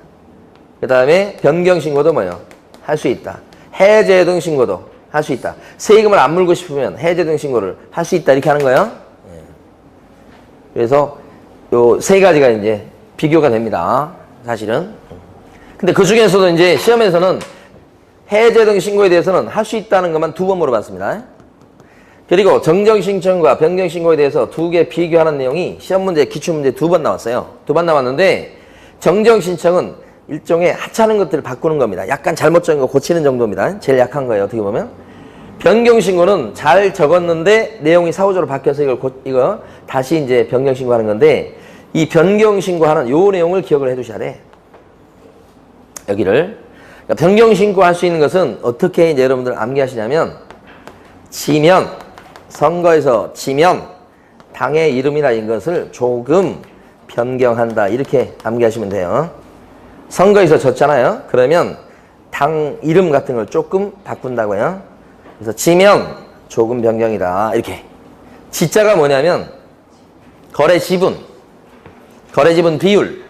A: 그 다음에 변경신고도 뭐예요? 할 수 있다. 해제 등 신고도 할 수 있다. 세금을 안 물고 싶으면 해제 등 신고를 할 수 있다. 이렇게 하는 거예요. 그래서 요 세 가지가 이제 비교가 됩니다. 사실은. 근데 그 중에서도 이제 시험에서는 해제 등 신고에 대해서는 할 수 있다는 것만 2번 물어봤습니다. 그리고 정정신청과 변경신고에 대해서 2개 비교하는 내용이 시험문제, 기출문제 2번 나왔어요. 2번 나왔는데 정정신청은 일종의 하찮은 것들을 바꾸는 겁니다. 약간 잘못 적은 거 고치는 정도입니다. 제일 약한 거예요. 어떻게 보면. 변경신고는 잘 적었는데 내용이 사후적으로 바뀌어서 이거 다시 이제 변경신고하는 건데 이 변경신고하는 요 내용을 기억을 해 두셔야 돼. 여기를. 그러니까 변경신고할 수 있는 것은 어떻게 이제 여러분들 암기하시냐면 지면, 선거에서 지면 당의 이름이나 이것을 조금 변경한다. 이렇게 암기하시면 돼요. 선거에서 졌잖아요. 그러면 당 이름 같은 걸 조금 바꾼다고요. 그래서 지면 조금 변경이다. 이렇게. 지자가 뭐냐면 거래 지분 비율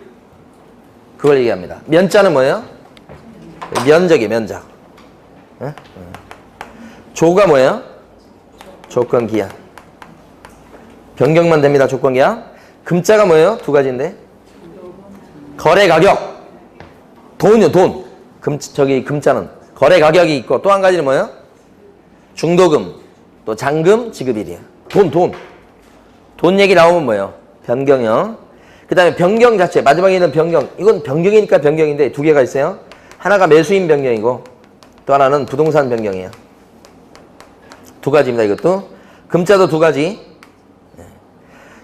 A: 그걸 얘기합니다. 면자는 뭐예요? 면적이에요. 면적. 조가 뭐예요? 조건기한. 변경만 됩니다. 조건기한. 금자가 뭐예요? 2가지인데 거래 가격. 돈이요. 돈. 금자는 거래 가격이 있고 또 한 가지는 뭐예요? 중도금, 또 잔금, 지급일이에요. 돈 얘기 나오면 뭐예요? 변경이요. 그 다음에 변경 자체, 마지막에 있는 변경. 이건 변경이니까 변경인데 2개가 있어요. 하나가 매수인 변경이고 또 하나는 부동산 변경이에요. 2가지입니다. 이것도. 금자도 2가지.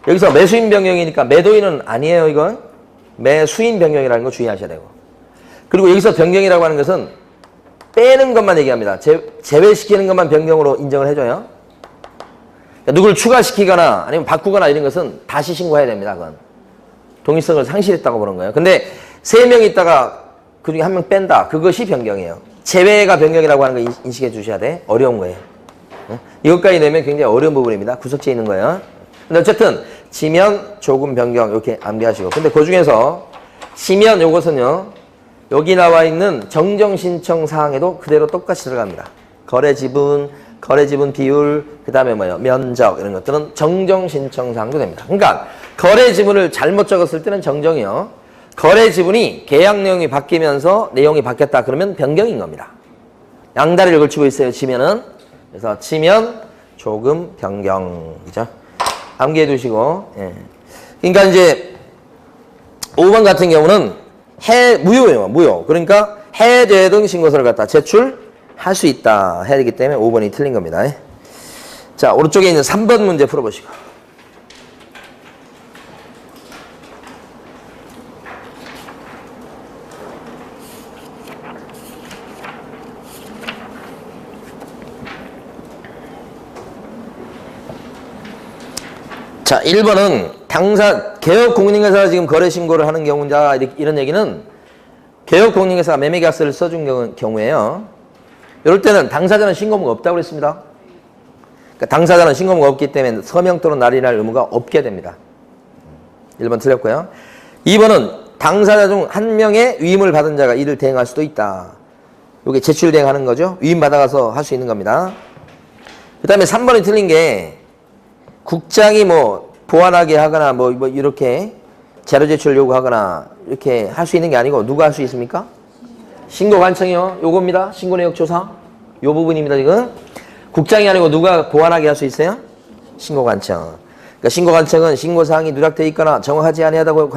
A: 여기서 매수인 변경이니까 매도인은 아니에요. 이건. 매수인 변경이라는 거 주의하셔야 되고. 그리고 여기서 변경이라고 하는 것은 빼는 것만 얘기합니다. 제외시키는 것만 변경으로 인정을 해줘요. 그러니까 누굴 추가시키거나 아니면 바꾸거나 이런 것은 다시 신고해야 됩니다. 그건. 동일성을 상실했다고 보는 거예요. 근데 3명 있다가 그중에 1명 뺀다. 그것이 변경이에요. 제외가 변경이라고 하는 거 인식해 주셔야 돼. 어려운 거예요. 이것까지 내면 굉장히 어려운 부분입니다. 구석지에 있는 거예요. 근데 어쨌든 지면 조금 변경 이렇게 암기하시고. 근데 그 중에서 지면 요것은요. 여기 나와 있는 정정신청 사항에도 그대로 똑같이 들어갑니다. 거래 지분 비율, 그 다음에 뭐예요? 면적 이런 것들은 정정신청 사항도 됩니다. 그러니까 거래 지분을 잘못 적었을 때는 정정이요. 거래 지분이 계약 내용이 바뀌면서 내용이 바뀌었다 그러면 변경인 겁니다. 양다리를 걸치고 있어요. 지면은. 그래서 지면 조금 변경이죠. 암기해 두시고. 예. 그러니까 이제 5번 같은 경우는 무효예요. 무효. 그러니까 해제 등 신고서를 갖다 제출할 수 있다. 해야 되기 때문에 5번이 틀린 겁니다. 자, 오른쪽에 있는 3번 문제 풀어보시고. 자, 1번은 개업공인중개사가 지금 거래신고를 하는 경우자 이런 얘기는 개업공인중개사가 매매계약서를 써준 경우에요. 이럴 때는 당사자는 신고무가 없다고 그랬습니다. 그러니까 당사자는 신고무가 없기 때문에 서명 또는 날인할 의무가 없게 됩니다. 1번 틀렸고요. 2번은 당사자 중 한 명의 위임을 받은 자가 이를 대행할 수도 있다. 이게 제출 대행하는 거죠. 위임 받아가서 할 수 있는 겁니다. 그 다음에 3번이 틀린 게 국장이 뭐 보완하게 하거나 뭐 이렇게 자료 제출 요구하거나 이렇게 할 수 있는 게 아니고 누가 할 수 있습니까? 신고관청이요. 요겁니다. 신고내역 조사. 요 부분입니다. 지금. 국장이 아니고 누가 보완하게 할 수 있어요? 신고관청. 그러니까 신고관청은 신고사항이 누락되어 있거나 정확하지 아니하다고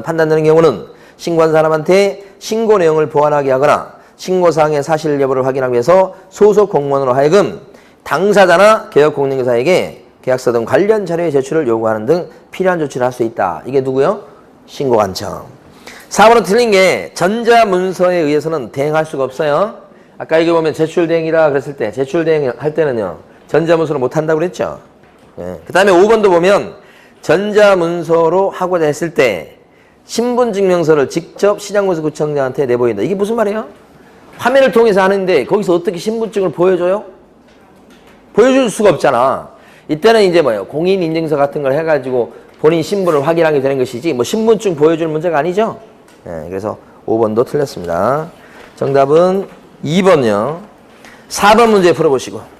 A: 판단되는 경우는 신고한 사람한테 신고 내용을 보완하게 하거나 신고사항의 사실 여부를 확인하기 위해서 소속 공무원으로 하여금 당사자나 개업공인중개사에게 계약서 등 관련 자료의 제출을 요구하는 등 필요한 조치를 할 수 있다. 이게 누구요? 신고관청. 4번은 틀린 게 전자문서에 의해서는 대행할 수가 없어요. 아까 이거 보면 제출대행이라 그랬을 때 제출대행 할 때는요. 전자문서로 못한다고 그랬죠. 예. 그 다음에 5번도 보면 전자문서로 하고자 했을 때 신분증명서를 직접 시장군수구청장한테 내보인다. 이게 무슨 말이에요? 화면을 통해서 하는데 거기서 어떻게 신분증을 보여줘요? 보여줄 수가 없잖아. 이때는 이제 뭐예요? 공인인증서 같은 걸 해가지고 본인 신분을 확인하게 되는 것이지 뭐 신분증 보여줄 문제가 아니죠. 네, 그래서 5번도 틀렸습니다. 정답은 2번이요. 4번 문제 풀어보시고.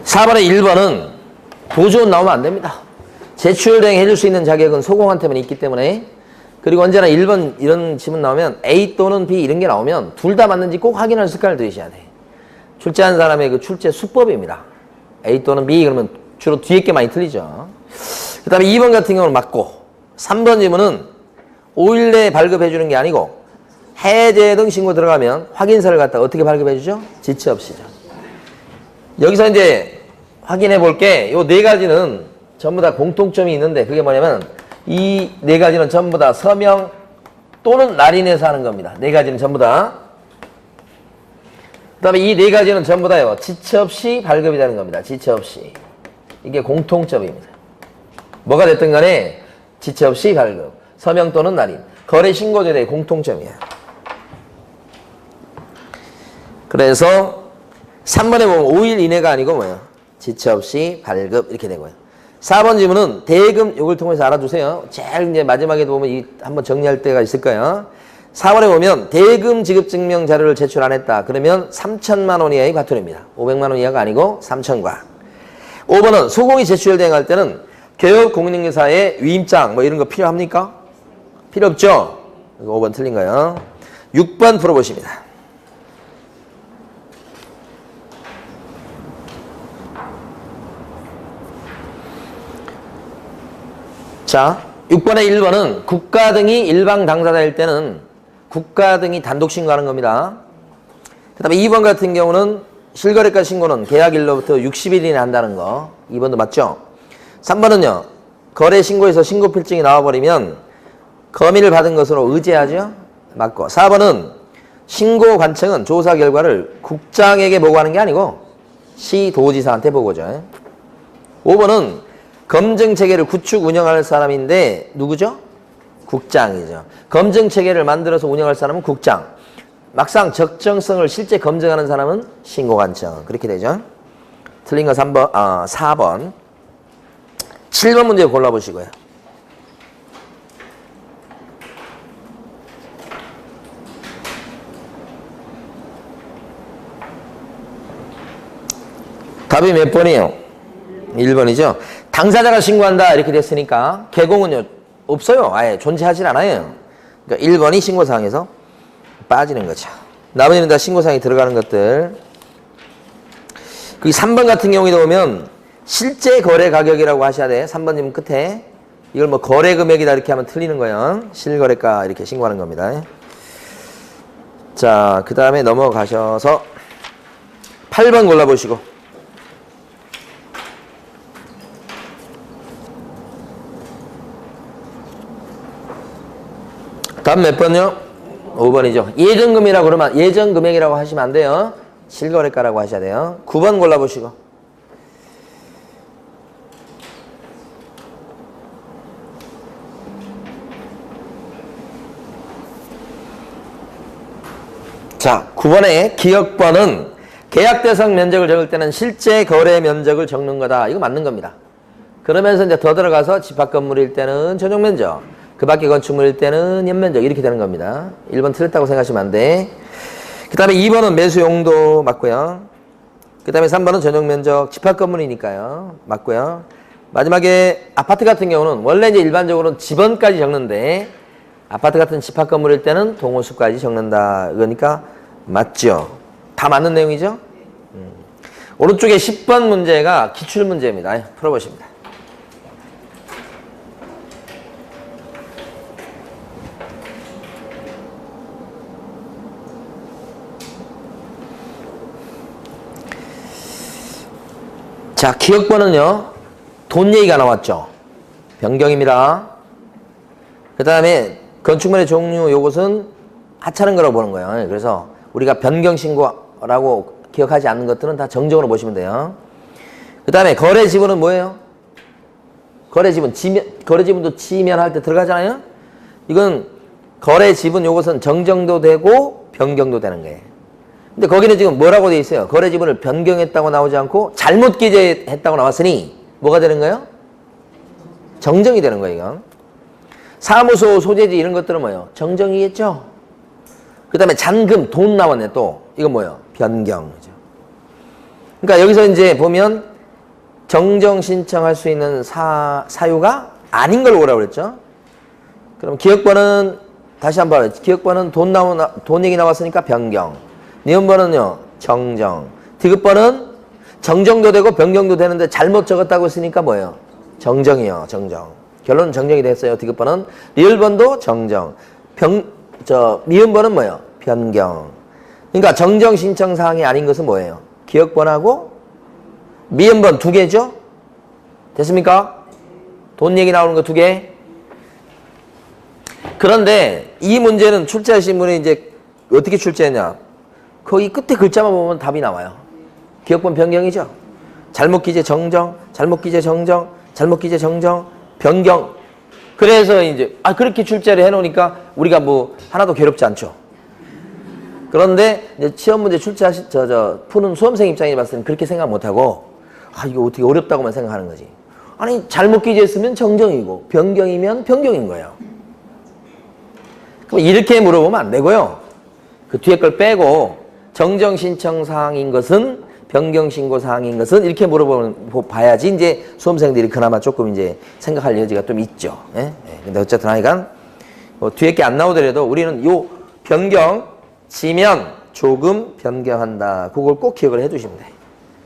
A: 4번에 1번은 보조원 나오면 안 됩니다. 제출 대행 해줄 수 있는 자격은 소공한테만 있기 때문에. 그리고 언제나 1번 이런 지문 나오면 A 또는 B 이런 게 나오면 둘 다 맞는지 꼭 확인하는 습관을 들이셔야 돼. 출제한 사람의 그 출제 수법입니다. A 또는 B 그러면 주로 뒤에 게 많이 틀리죠. 그 다음에 2번 같은 경우는 맞고, 3번 지문은 5일 내에 발급해 주는 게 아니고 해제 등 신고 들어가면 확인서를 갖다 어떻게 발급해 주죠? 지체 없이죠. 여기서 이제 확인해 볼 게 요 네 가지는 전부 다 공통점이 있는데, 그게 뭐냐면 이 네 가지는 전부 다 서명 또는 날인해서 하는 겁니다. 네 가지는 전부 다. 그 다음에 이 네 가지는 전부 다요, 지체 없이 발급이 되는 겁니다. 지체 없이. 이게 공통점입니다. 뭐가 됐든 간에 지체 없이 발급. 서명 또는 날인. 거래 신고제도의 공통점이야. 그래서 3번에 보면 5일 이내가 아니고 뭐예요? 지체 없이 발급 이렇게 되고요. 4번 지문은 대금, 요걸 통해서 알아두세요. 제일 이제 마지막에 보면 이 한번 정리할 때가 있을 거예요. 4번에 보면 대금 지급 증명 자료를 제출 안 했다. 그러면 3천만 원 이하의 과태료입니다. 500만 원 이하가 아니고 3천과. 5번은 소공이 제출 대행할 때는 개업공인중개사의 위임장 뭐 이런 거 필요합니까? 필요 없죠? 5번 틀린 거예요. 6번 풀어보십니다. 자, 6번에 1번은 국가 등이 일방 당사자일 때는 국가 등이 단독 신고하는 겁니다. 그 다음에 2번 같은 경우는 실거래가 신고는 계약일로부터 60일 이내 한다는 거. 2번도 맞죠? 3번은요, 거래 신고에서 신고 필증이 나와버리면 검의를 받은 것으로 의제하죠? 맞고. 4번은 신고 관청은 조사 결과를 국장에게 보고하는 게 아니고 시도지사한테 보고죠. 5번은 검증체계를 구축 운영할 사람인데 누구죠? 국장이죠. 검증체계를 만들어서 운영할 사람은 국장. 막상 적정성을 실제 검증하는 사람은 신고관청. 그렇게 되죠. 틀린 거 4번. 7번 문제 골라보시고요. 답이 몇 번이에요? 1번이죠. 당사자가 신고한다 이렇게 됐으니까 개공은요 없어요. 아예 존재하진 않아요. 그러니까 1번이 신고사항에서 빠지는 거죠. 나머지는 다 신고사항이 들어가는 것들. 그 3번 같은 경우에 보면 실제 거래 가격이라고 하셔야 돼. 3번 지문 끝에 이걸 뭐 거래 금액이다 이렇게 하면 틀리는 거예요. 실거래가 이렇게 신고하는 겁니다. 자, 그 다음에 넘어가셔서 8번 골라보시고. 답 몇 번요? 5번이죠. 예정금이라고 그러면 예정금액이라고 하시면 안 돼요. 실거래가라고 하셔야 돼요. 9번 골라보시고. 자, 9번의 기억번은 계약 대상 면적을 적을 때는 실제 거래 면적을 적는 거다. 이거 맞는 겁니다. 그러면서 이제 더 들어가서 집합 건물일 때는 전용 면적, 그 밖에 건축물일 때는 연면적 이렇게 되는 겁니다. 1번 틀렸다고 생각하시면 안 돼. 그 다음에 2번은 매수 용도 맞고요. 그 다음에 3번은 전용 면적, 집합 건물이니까요. 맞고요. 마지막에 아파트 같은 경우는 원래 이제 일반적으로는 집원까지 적는데 아파트 같은 집합 건물일 때는 동호수까지 적는다. 그러니까 맞죠? 다 맞는 내용이죠? 오른쪽에 10번 문제가 기출 문제입니다. 풀어보십니다. 자, 기억번은요, 돈 얘기가 나왔죠. 변경입니다. 그 다음에 건축물의 종류, 요것은 하찮은 거라고 보는 거예요. 그래서 우리가 변경신고라고 기억하지 않는 것들은 다 정정으로 보시면 돼요. 그 다음에 거래 지분은 뭐예요? 거래 지분, 거래 지분도 지면할 때 들어가잖아요? 이건 거래 지분, 요것은 정정도 되고 변경도 되는 거예요. 근데 거기는 지금 뭐라고 돼 있어요? 거래 지분을 변경했다고 나오지 않고 잘못 기재했다고 나왔으니 뭐가 되는 거예요? 정정이 되는 거예요, 이건. 사무소, 소재지 이런 것들은 뭐예요? 정정이겠죠? 그 다음에 잔금, 돈 나왔네, 또. 이건 뭐예요? 변경이죠. 그러니까 여기서 이제 보면 정정 신청할 수 있는 사유가 아닌 걸 오라고 그랬죠. 그럼 기억번은 다시 한번 기억번은 돈 얘기 나왔으니까 변경. 니은번은요 정정. 디귿번은 정정도 되고 변경도 되는데 잘못 적었다고 했으니까 뭐예요? 정정이요. 정정. 결론은 정정이 됐어요. 디귿번은. 리을번도 정정. 미음번은 뭐예요? 변경. 그러니까 정정 신청 사항이 아닌 것은 뭐예요? 기억번하고 미음번 두 개죠? 됐습니까? 돈 얘기 나오는 거 두 개. 그런데 이 문제는 출제하신 분이 이제 어떻게 출제했냐? 거기 끝에 글자만 보면 답이 나와요. 기억번 변경이죠? 잘못 기재 정정, 잘못 기재 정정, 잘못 기재 정정, 변경. 그래서 이제 그렇게 출제를 해놓으니까 우리가 뭐 하나도 괴롭지 않죠. 그런데 이제 시험 문제 푸는 수험생 입장에 봤을 때는 그렇게 생각 못하고 이거 어떻게 어렵다고만 생각하는 거지. 아니 잘못 기재했으면 정정이고 변경이면 변경인 거예요. 그럼 이렇게 물어보면 안 되고요. 그 뒤에 걸 빼고 정정 신청 사항인 것은 변경 신고 사항인 것은 이렇게 봐야지 이제 수험생들이 그나마 조금 이제 생각할 여지가 좀 있죠. 예? 근데 어쨌든 하여간 뭐 뒤에 게 안 나오더라도 우리는 요 변경 지면 조금 변경한다. 그걸 꼭 기억을 해두시면 돼.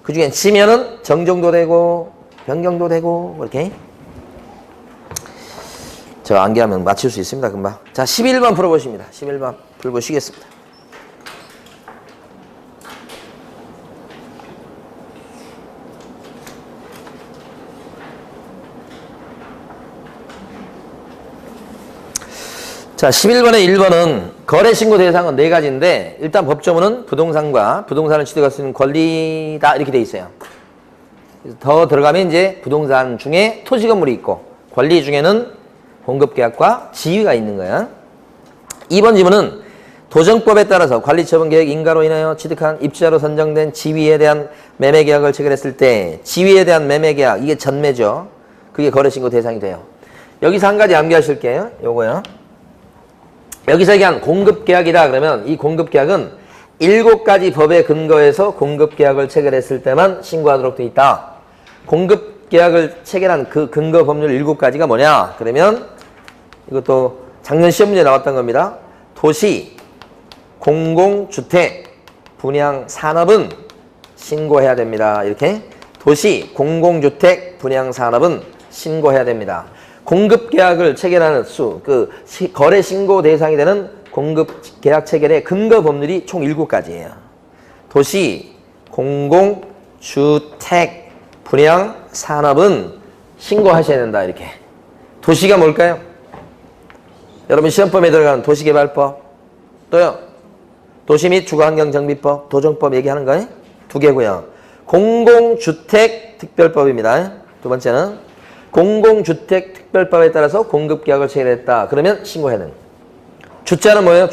A: 그 중엔 지면은 정정도 되고 변경도 되고 이렇게. 저 암기하면 맞출 수 있습니다. 금방. 자 11번 풀어보십니다. 11번 풀어보시겠습니다. 자 11번에 1번은 거래신고 대상은 4가지인데 일단 법조문은 부동산과 부동산을 취득할 수 있는 권리다 이렇게 돼 있어요. 더 들어가면 이제 부동산 중에 토지건물이 있고 권리 중에는 공급계약과 지위가 있는 거야. 2번 지문은 도정법에 따라서 관리처분계획 인가로 인하여 취득한 입주자로 선정된 지위에 대한 매매계약을 체결했을 때 지위에 대한 매매계약 이게 전매죠. 그게 거래신고 대상이 돼요. 여기서 한 가지 암기하실게요. 요거요. 여기서 얘기한 공급계약이다 그러면 이 공급계약은 7가지 법에 근거해서 공급계약을 체결했을 때만 신고하도록 돼 있다. 공급계약을 체결한 그 근거 법률 7가지가 뭐냐? 그러면 이것도 작년 시험 문제 나왔던 겁니다. 도시, 공공주택, 분양산업은 신고해야 됩니다. 이렇게 도시, 공공주택, 분양산업은 신고해야 됩니다. 공급계약을 체결하는 거래신고 대상이 되는 공급계약 체결의 근거 법률이 총 7가지예요. 도시, 공공주택, 분양산업은 신고하셔야 된다. 이렇게. 도시가 뭘까요? 여러분 시험법에 들어가는 도시개발법 또요. 도시 및 주거환경정비법, 도정법 얘기하는 거예요. 2개고요. 공공주택특별법입니다. 두 번째는 공공주택특별법에 따라서 공급계약을 체결했다. 그러면 신고해야 되는. 주자는 뭐예요?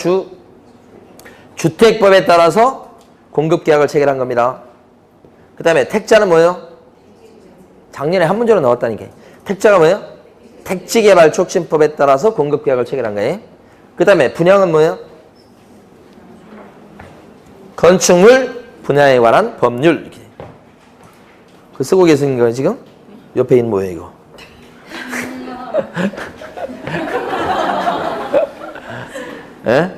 A: 주택법에 따라서 공급계약을 체결한 겁니다. 그 다음에 택자는 뭐예요? 작년에 한 문제로 나왔다니까. 택자가 뭐예요? 택지개발촉진법에 따라서 공급계약을 체결한 거예요. 그 다음에 분양은 뭐예요? 건축물 분야에 관한 법률. 이렇게. 그 쓰고 계신 거예요 지금? 옆에 있는 뭐예요 이거? 예?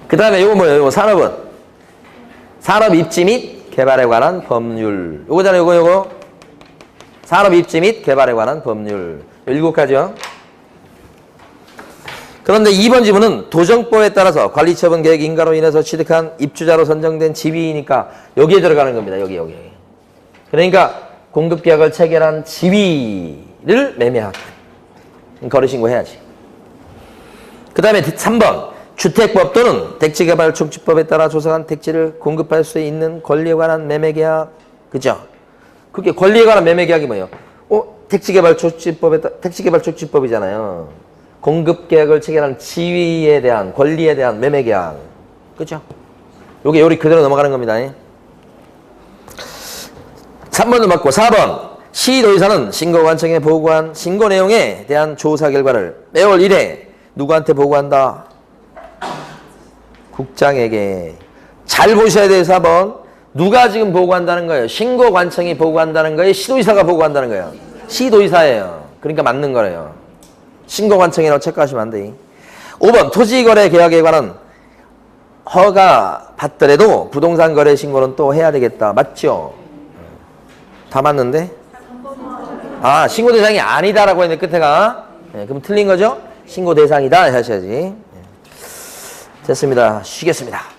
A: 그 다음에 요거 뭐예요? 요거 산업은? 산업 입지 및 개발에 관한 법률. 요거잖아요, 요거. 산업 입지 및 개발에 관한 법률. 7가지요. 그런데 2번 지문은 도정법에 따라서 관리처분 계획 인가로 인해서 취득한 입주자로 선정된 지위니까 여기에 들어가는 겁니다. 여기. 그러니까 공급계약을 체결한 지위를 매매하게. 거래신고 해야지. 그 다음에 3번. 주택법 또는 택지개발촉진법에 따라 조성한 택지를 공급할 수 있는 권리에 관한 매매계약. 그죠? 그게 권리에 관한 매매계약이 뭐예요? 택지개발촉진법이잖아요. 공급계약을 체결한 지위에 대한, 권리에 대한 매매계약. 그죠? 요게 요리 그대로 넘어가는 겁니다. 3번을 맞고 4번. 시도의사는 신고관청에 보고한 신고 내용에 대한 조사 결과를 매월 1회 누구한테 보고한다? 국장에게. 잘 보셔야 돼요. 4번. 누가 지금 보고한다는 거예요? 신고관청이 보고한다는 거예요? 시도의사가 보고한다는 거예요? 시도의사예요. 그러니까 맞는 거래요. 신고관청이라고 체크하시면 안 돼. 5번 토지거래 계약에 관한 허가 받더라도 부동산 거래 신고는 또 해야 되겠다. 맞죠? 다 맞는데? 아, 신고 대상이 아니다라고 했는데 끝에가. 네, 그럼 틀린 거죠? 신고 대상이다 하셔야지. 됐습니다. 쉬겠습니다.